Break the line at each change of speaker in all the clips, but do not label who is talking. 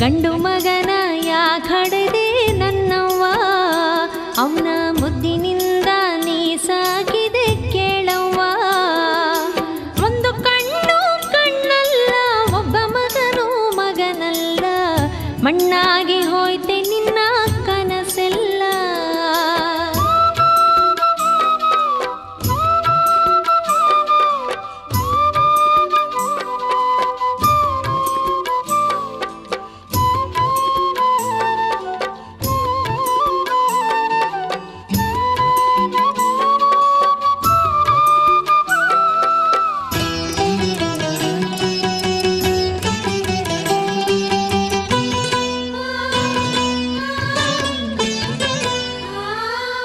ಗಂಡು ಮಗನ ಯಾಕಡೆದೆ ನನ್ನವ್ವ, ಅವನ ಮುದ್ದಿನಿಂದ ನೀ ಸಾಕಿದೆ ಕೇಳವ್ವ. ಒಂದು ಕಣ್ಣು ಕಣ್ಣಲ್ಲ, ಒಬ್ಬ ಮಗನು ಮಗನಲ್ಲ, ಮಣ್ಣಾಗಿ ಹೋಯ್ತೆ ನಿನ್ನ ಕನಸೆಲ್ಲ.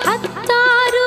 ಹತ್ತಾರು